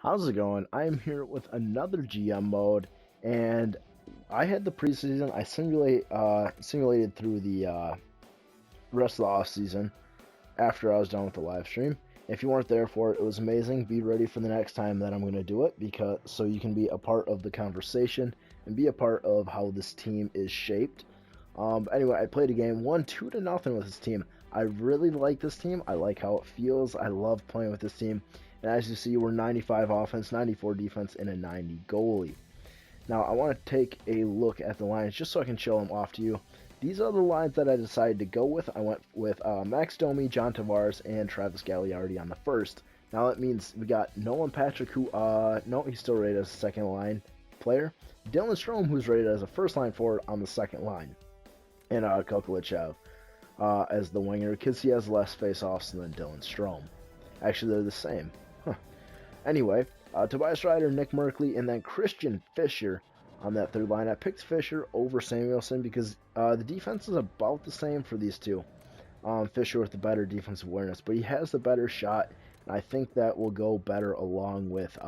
How's it going? I'm here with another GM mode, and I had the preseason. I simulated through the rest of the off season after I was done with the live stream. If you weren't there for it, it was amazing. Be ready for the next time that I'm going to do it, because so you can be a part of the conversation and be a part of how this team is shaped. Anyway, I played a game, won 2-0 with this team. I really like this team. I like how it feels. I love playing with this team. And as you see, we're 95 offense, 94 defense, and a 90 goalie. Now, I want to take a look at the lines just so I can show them off to you. These are the lines that I decided to go with. I went with Max Domi, John Tavares, and Travis Gagliardi on the first. Now, that means we got Nolan Patrick, who, no, he's still rated as a second line player. Dylan Strome, who's rated as a first line forward on the second line. And Kokolichev as the winger, because he has less face-offs than Dylan Strome. Actually, they're the same. Anyway, Tobias Ryder, Nick Merkley, and then Christian Fischer on that third line. I picked Fischer over Samuelson because the defense is about the same for these two. Fischer with the better defensive awareness, but he has the better shot, and I think that will go better along with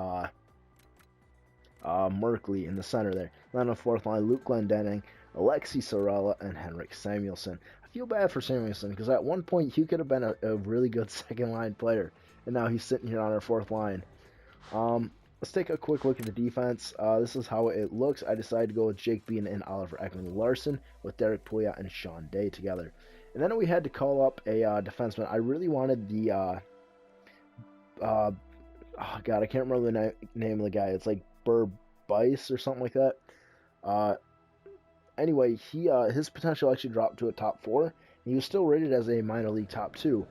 Merkley in the center there. Then on the fourth line, Luke Glendening, Alexi Sorella, and Henrik Samuelsson. I feel bad for Samuelsson because at one point he could have been a really good second line player, and now he's sitting here on our fourth line. Let's take a quick look at the defense. This is how it looks. I decided to go with Jake Bean and Oliver Ekman-Larsson with Derek Pouliot and Sean Day together. And then we had to call up a defenseman. I really wanted the oh god, I can't remember the name of the guy. It's like Burbice or something like that. Anyway, his potential actually dropped to a top 4. He was still rated as a minor league top 2.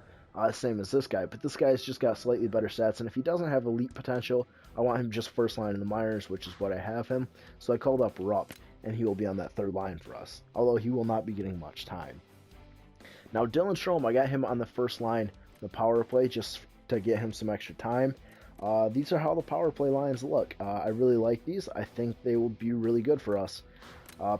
Same as this guy, but this guy's just got slightly better stats, and if he doesn't have elite potential, I want him just first line in the minors, which is what I have him. So I called up Rupp, and he will be on that third line for us, although he will not be getting much time. Now, Dylan Strome, I got him on the first line, the power play, just to get him some extra time. These are how the power play lines look. I really like these. I think they will be really good for us.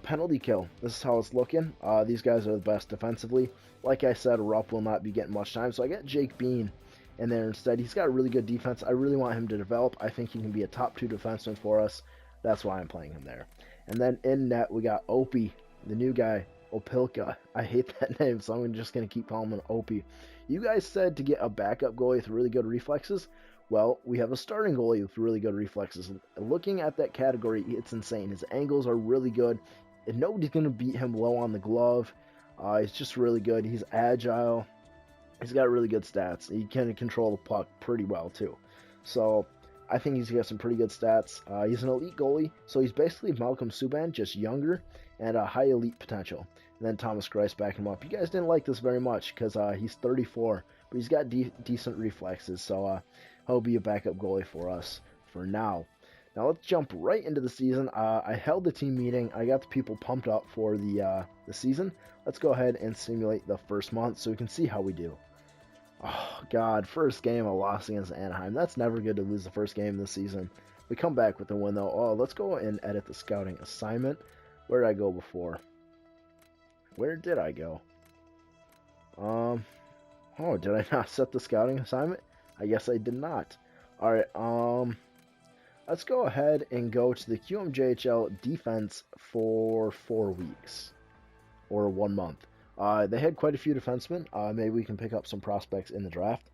Penalty kill. This is how it's looking. These guys are the best defensively. Like I said, Rupp will not be getting much time, so I got Jake Bean in there instead. He's got a really good defense. I really want him to develop. I think he can be a top 2 defenseman for us. That's why I'm playing him there. And then in net, we got Opie, the new guy, Opilka. I hate that name, so I'm just going to keep calling him Opie. You guys said to get a backup goalie with really good reflexes. Well, we have a starting goalie with really good reflexes. Looking at that category, it's insane. His angles are really good, and nobody's going to beat him low on the glove. He's just really good. He's agile. He's got really good stats. He can control the puck pretty well, too. So I think he's got some pretty good stats. He's an elite goalie, so he's basically Malcolm Subban, just younger, and a high elite potential. And then Thomas Greiss backing him up. You guys didn't like this very much because he's 34, but he's got decent reflexes, so he'll be a backup goalie for us for now. Now let's jump right into the season. I held the team meeting. I got the people pumped up for the season. Let's go ahead and simulate the first month so we can see how we do. Oh, God, first game I lost against Anaheim. That's never good to lose the first game of the season. We come back with a win, though. Oh, let's go and edit the scouting assignment. Where did I go before? Where did I go? Oh, did I not set the scouting assignment? I guess I did not. Alright, let's go ahead and go to the QMJHL defense for 4 weeks. Or 1 month. They had quite a few defensemen. Maybe we can pick up some prospects in the draft.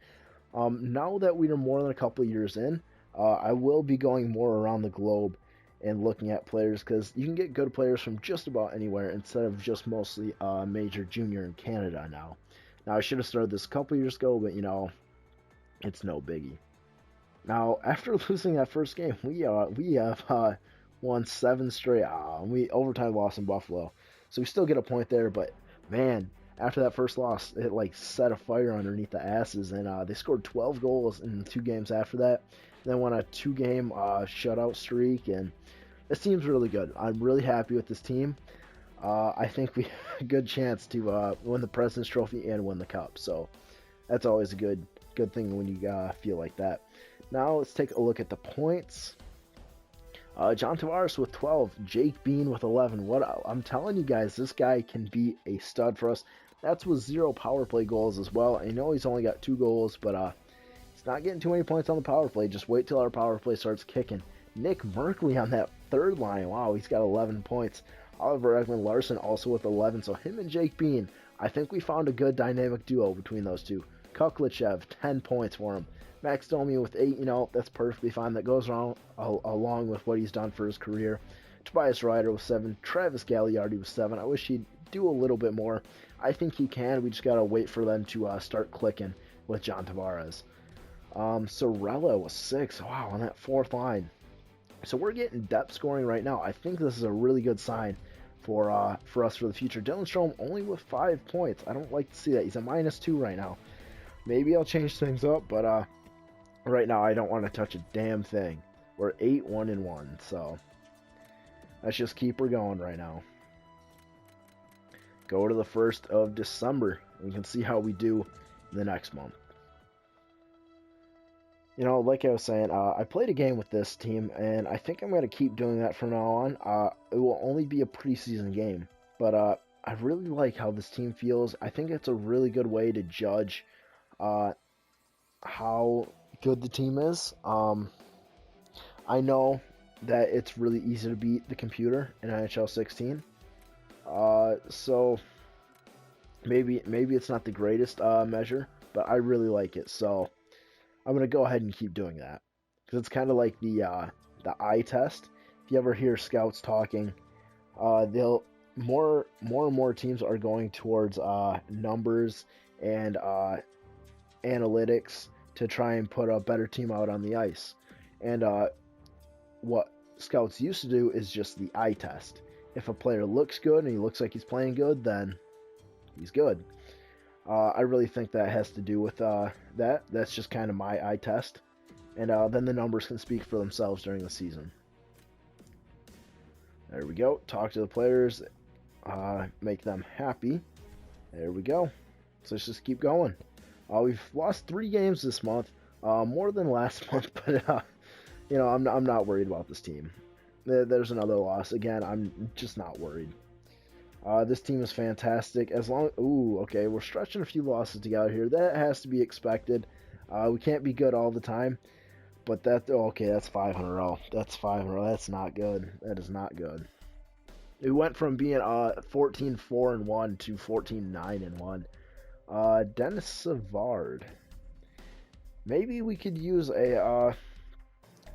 Now that we are more than a couple of years in, I will be going more around the globe and looking at players, because you can get good players from just about anywhere instead of just mostly major junior in Canada now. Now, I should have started this a couple years ago, but, you know, it's no biggie. Now, after losing that first game, we have won 7 straight. We overtime lost in Buffalo. So we still get a point there, but man, after that first loss, it like set a fire underneath the asses, and they scored 12 goals in 2 games after that. And then won a 2-game shutout streak, and this team's really good. I'm really happy with this team. I think we have a good chance to win the President's Trophy and win the Cup. So that's always a good thing when you feel like that. Now let's take a look at the points. John Tavares with 12, Jake Bean with 11. I'm telling you guys, this guy can be a stud for us. That's with 0 power play goals as well. I know he's only got 2 goals, but not getting too many points on the power play. Just wait till our power play starts kicking. Nick Merkley on that third line. Wow, he's got 11 points. Oliver Ekman-Larsson also with 11. So him and Jake Bean, I think we found a good dynamic duo between those two. Kuklichev, 10 points for him. Max Domi with 8, that's perfectly fine. That goes along with what he's done for his career. Tobias Ryder with 7. Travis Gagliardi with 7. I wish he'd do a little bit more. I think he can. We just got to wait for them to start clicking with John Tavares. Sorella with 6. Wow, on that fourth line. So we're getting depth scoring right now. I think this is a really good sign for us for the future. Dylan Strome only with 5 points. I don't like to see that. He's a -2 right now. Maybe I'll change things up, but right now I don't want to touch a damn thing. We're 8-1-1, so let's just keep her going right now. Go to the 1st of December. We can see how we do in the next month. Like I was saying, I played a game with this team, and I think I'm going to keep doing that from now on. It will only be a preseason game, but I really like how this team feels. I think it's a really good way to judge how good the team is. I know that it's really easy to beat the computer in NHL 16, so maybe it's not the greatest measure, but I really like it, so I'm going to go ahead and keep doing that, because it's kind of like the eye test. If you ever hear scouts talking, they'll more and more teams are going towards numbers and analytics to try and put a better team out on the ice. And what scouts used to do is just the eye test. If a player looks good and he looks like he's playing good, then he's good. I really think that has to do with that. That's just kind of my eye test. And then the numbers can speak for themselves during the season. There we go. Talk to the players. Make them happy. There we go. So let's just keep going. We've lost 3 games this month. More than last month, but I'm not worried about this team. There's another loss. Again, I'm just not worried. This team is fantastic. Okay, we're stretching a few losses together here. That has to be expected. We can't be good all the time. But that's 5 in a row. That's 5 in a row. That's not good. That is not good. We went from being 14-4-1 to 14-9-1. Dennis Savard. Maybe we could use a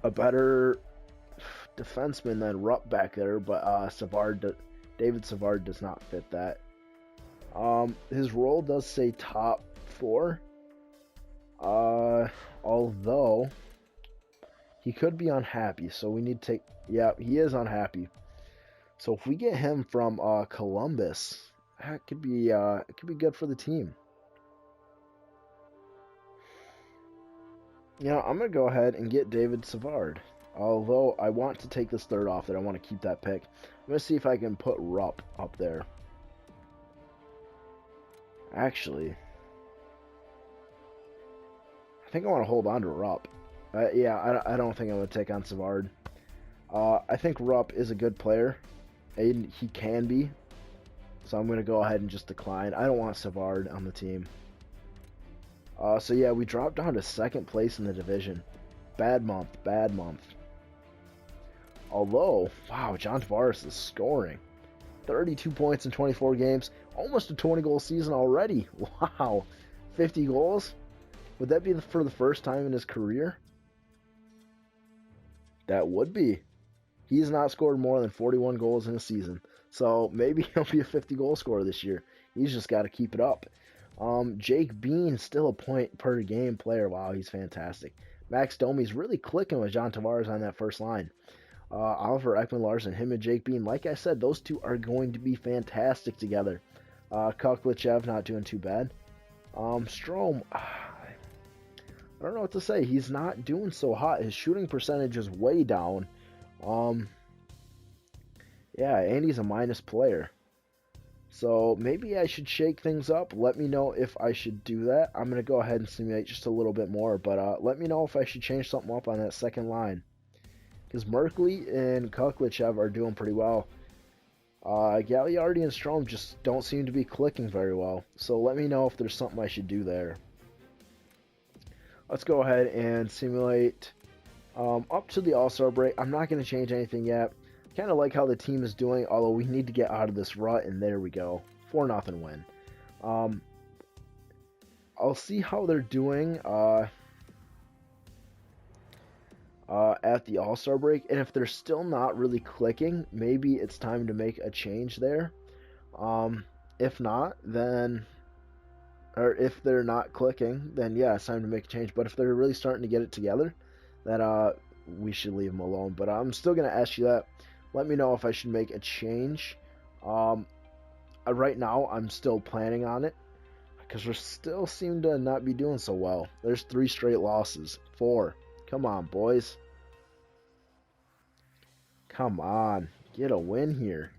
better defenseman than Rupp back there, but David Savard does not fit that. His role does say top 4, although he could be unhappy, so we need to take. Yeah, he is unhappy. So if we get him from Columbus, that could be good for the team. I'm gonna go ahead and get David Savard. Although I want to take this third off, that I want to keep that pick. I'm gonna see if I can put Rupp up there. Actually, I think I want to hold on to Rupp. I don't think I'm gonna take on Savard. I think Rupp is a good player, and he can be. So I'm gonna go ahead and just decline. I don't want Savard on the team. So yeah, we dropped down to 2nd place in the division. Bad month. Although, wow, John Tavares is scoring. 32 points in 24 games. Almost a 20-goal season already. Wow. 50 goals? Would that be for the first time in his career? That would be. He's not scored more than 41 goals in a season. So maybe he'll be a 50-goal scorer this year. He's just got to keep it up. Jake Bean, still a point per game player. Wow, he's fantastic. Max Domi's really clicking with John Tavares on that first line. Oliver Ekman-Larsson, him and Jake Bean, like I said, those two are going to be fantastic together. Kuklichev not doing too bad. Strome, I don't know what to say. He's not doing so hot. His shooting percentage is way down. Yeah, and he's a minus player. So maybe I should shake things up. Let me know if I should do that. I'm going to go ahead and simulate just a little bit more. But let me know if I should change something up on that second line. Because Merkley and Kuklichev are doing pretty well. Gagliardi and Strome just don't seem to be clicking very well. So let me know if there's something I should do there. let's go ahead and simulate up to the All-Star break. I'm not going to change anything yet. Kind of like how the team is doing, although we need to get out of this rut, and there we go. 4-0 win. I'll see how they're doing at the All-Star break, and if they're still not really clicking, maybe it's time to make a change there. If not, then, or if they're not clicking, then yeah, it's time to make a change. But if they're really starting to get it together, then we should leave them alone. But I'm still going to ask you that. Let me know if I should make a change. Right now, I'm still planning on it, because we still seem to not be doing so well. There's 3 straight losses. 4. Come on, boys. Come on. Get a win here.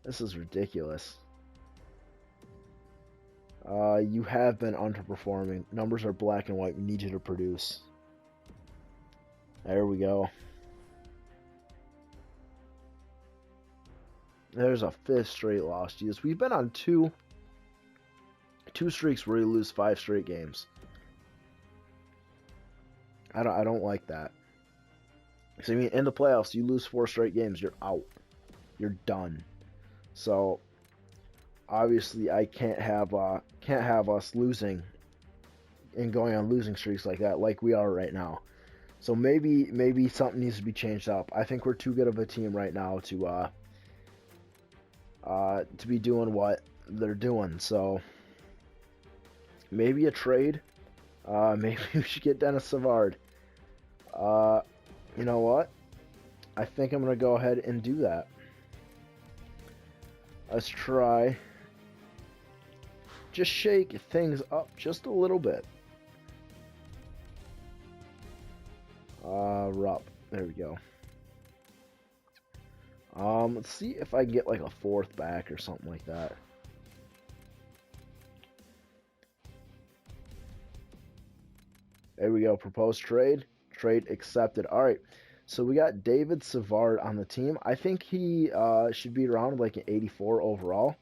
This is ridiculous. You have been underperforming. Numbers are black and white. We need you to produce. There we go. There's a 5th straight loss. Jesus, we've been on two streaks where we lose 5 straight games. I don't like that. Because I mean, in the playoffs, you lose 4 straight games, you're out. You're done. So obviously, I can't have us losing and going on losing streaks like that, like we are right now. So maybe something needs to be changed up. I think we're too good of a team right now to be doing what they're doing. So maybe a trade. Maybe we should get Dennis Savard. You know what? I think I'm gonna go ahead and do that. Let's try. Just shake things up just a little bit. Rup. There we go. Let's see if I can get like a 4th back or something like that. There we go. Proposed trade. Trade accepted. All right. So we got David Savard on the team. I think he should be around like an 84 overall.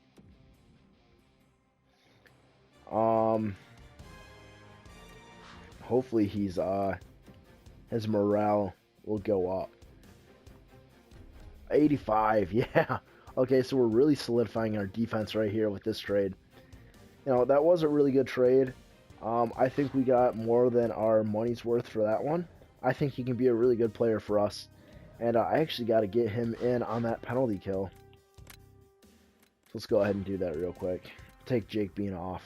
Hopefully his morale will go up. 85, yeah. Okay, so we're really solidifying our defense right here with this trade. You know, that was a really good trade. I think we got more than our money's worth for that one. I think he can be a really good player for us. And I actually got to get him in on that penalty kill. So let's go ahead and do that real quick. Take Jake Bean off.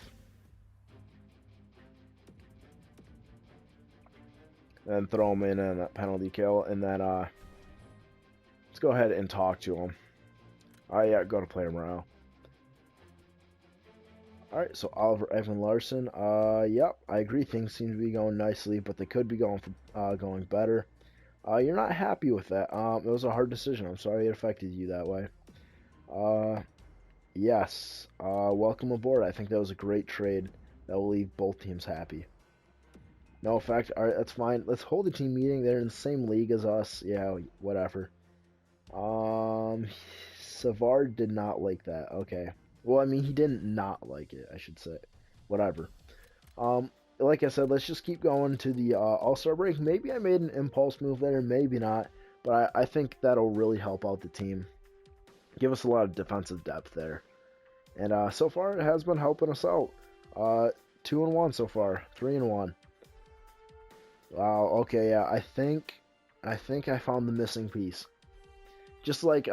And throw him in on that penalty kill. And then let's go ahead and talk to him. Alright, yeah, go to player morale. Alright, so Oliver Evan Larson. Yep, I agree. Things seem to be going nicely, but they could be going better. You're not happy with that. It was a hard decision. I'm sorry it affected you that way. Yes. Welcome aboard. I think that was a great trade. That will leave both teams happy. No effect. Alright, that's fine. Let's hold a team meeting. They're in the same league as us. Yeah, whatever. Savard did not like that. Okay. Well, I mean, he didn't not like it, I should say. Whatever. Like I said, let's just keep going to the All-Star break. Maybe I made an impulse move there, maybe not. But I think that'll really help out the team. Give us a lot of defensive depth there. And so far, it has been helping us out. 2-1 so far. 3-1. Wow, okay, yeah, I think I found the missing piece. Just like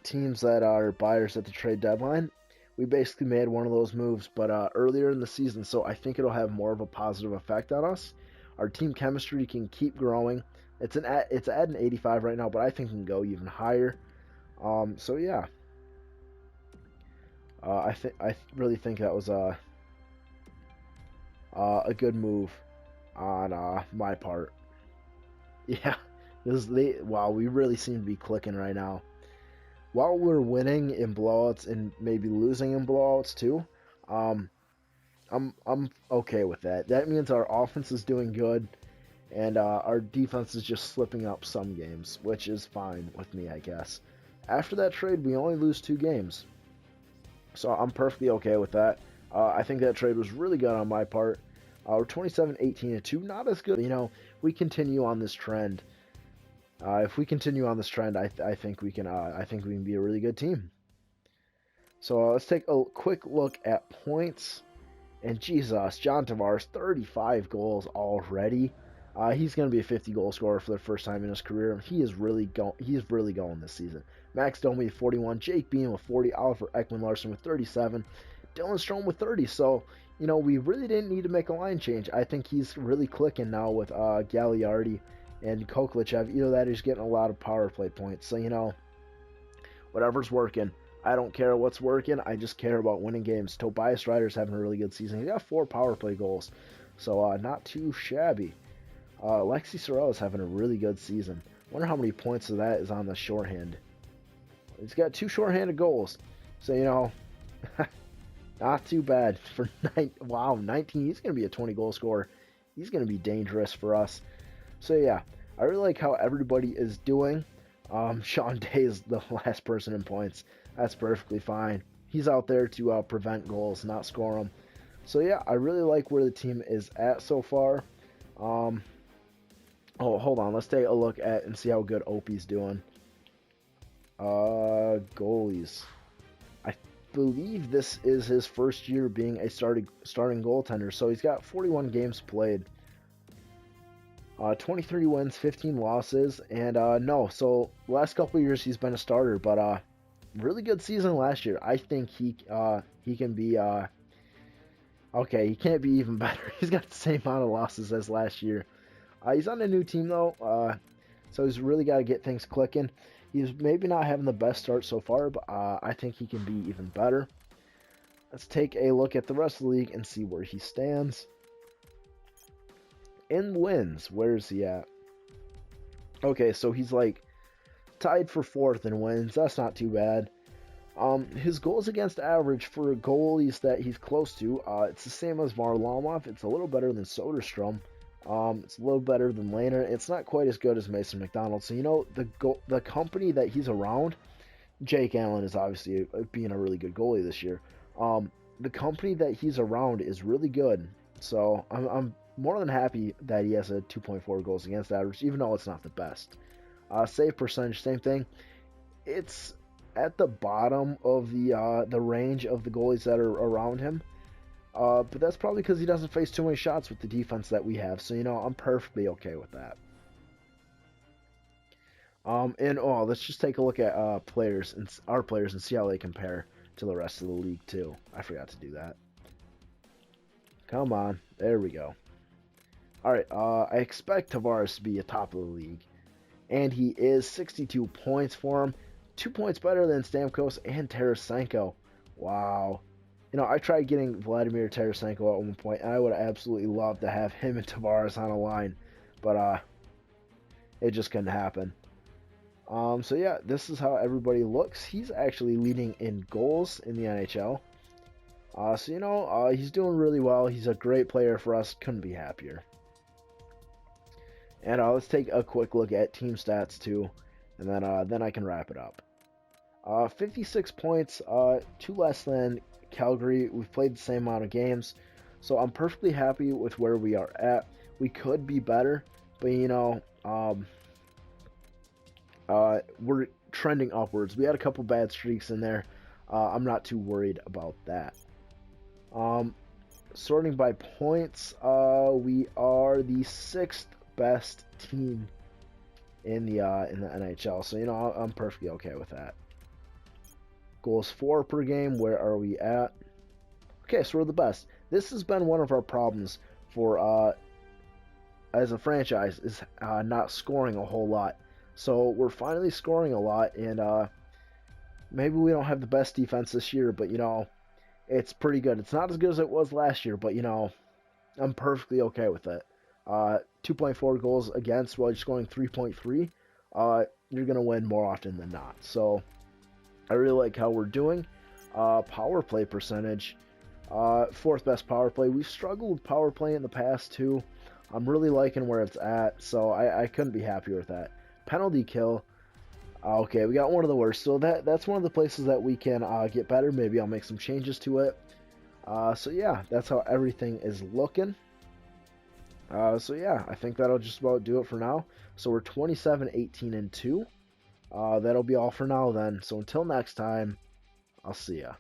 teams that are buyers at the trade deadline, we basically made one of those moves, but earlier in the season, so I think it'll have more of a positive effect on us. Our team chemistry can keep growing. It's at an 85 right now, but I think it can go even higher. So yeah, I really think that was a good move on my part. Yeah, because wow, we really seem to be clicking right now. While we're winning in blowouts and maybe losing in blowouts too, I'm okay with that. That means our offense is doing good, and our defense is just slipping up some games, which is fine with me, I guess. After that trade, we only lose 2 games, so I'm perfectly okay with that. I think that trade was really good on my part. We're 27, 18, and 2. Not as good. We continue on this trend. If we continue on this trend, I think we can. I think we can be a really good team. So let's take a quick look at points. And Jesus, John Tavares, 35 goals already. He's going to be a 50-goal scorer for the first time in his career. He is really going. He's really going this season. Max Domi with 41, Jake Bean with 40, Oliver Ekman-Larsson with 37, Dylan Strome with 30. So we really didn't need to make a line change. I think he's really clicking now with Gagliardi and Koklichev. Either that, he's getting a lot of power play points. So whatever's working. I don't care what's working. I just care about winning games. Tobias Ryder's having a really good season. He got 4 power play goals, so not too shabby. Alexi Sorel's having a really good season. Wonder how many points of that is on the shorthand. He's got 2 shorthanded goals, so not too bad for 19. He's gonna be a 20-goal scorer. He's gonna be dangerous for us. So yeah, I really like how everybody is doing. Sean Day is the last person in points. That's perfectly fine. He's out there to prevent goals, not score them. So yeah, I really like where the team is at so far. Oh, hold on. Let's take a look at and see how good Opie's doing. Goalies. I believe this is his first year being a starting goaltender. So he's got 41 games played. 23 wins, 15 losses, and no. So last couple of years he's been a starter, but really good season last year. I think he can be okay. He can't be even better. He's got the same amount of losses as last year. He's on a new team though, so he's really got to get things clicking. He's maybe not having the best start so far, but I think he can be even better. Let's take a look at the rest of the league and see where he stands. In wins, where is he at? Okay, so he's like tied for 4th in wins. That's not too bad. His goals against average for goalies that he's close to, it's the same as Varlamov. It's a little better than Soderstrom. It's a little better than Lehner. It's not quite as good as Mason McDonald. So the company that he's around, Jake Allen is obviously being a really good goalie this year. The company that he's around is really good. So I'm more than happy that he has a 2.4 goals against average, even though it's not the best. Save percentage, same thing. It's at the bottom of the range of the goalies that are around him. But that's probably because he doesn't face too many shots with the defense that we have. So, I'm perfectly okay with that. Let's just take a look at our players and see how they compare to the rest of the league too. I forgot to do that. Come on, there we go. All right, I expect Tavares to be a top of the league, and he is. 62 points for him, 2 points better than Stamkos and Tarasenko. Wow. I tried getting Vladimir Tarasenko at one point, and I would absolutely love to have him and Tavares on a line, but it just couldn't happen. So yeah, this is how everybody looks. He's actually leading in goals in the NHL. So he's doing really well. He's a great player for us. Couldn't be happier. And let's take a quick look at team stats too, and then I can wrap it up. 56 points, 2 less than Calgary. We've played the same amount of games, so I'm perfectly happy with where we are at. We could be better, but we're trending upwards. We had a couple bad streaks in there. I'm not too worried about that. Sorting by points, we are the 6th best team in the NHL, so I'm perfectly okay with that. Goals for per game, where are we at? Okay, so we're the best. This has been one of our problems for as a franchise, is not scoring a whole lot. So we're finally scoring a lot, and maybe we don't have the best defense this year, but it's pretty good. It's not as good as it was last year, but I'm perfectly okay with it. 2.4 goals against while you're scoring 3.3. You're gonna win more often than not. So I really like how we're doing. Power play percentage, 4th best power play. We've struggled with power play in the past too. I'm really liking where it's at, so I couldn't be happier with that. Penalty kill. Okay, we got one of the worst, so that's one of the places that we can get better. Maybe I'll make some changes to it. So yeah, that's how everything is looking. So yeah, I think that'll just about do it for now. So we're 27, 18, and 2. That'll be all for now then. So until next time, I'll see ya.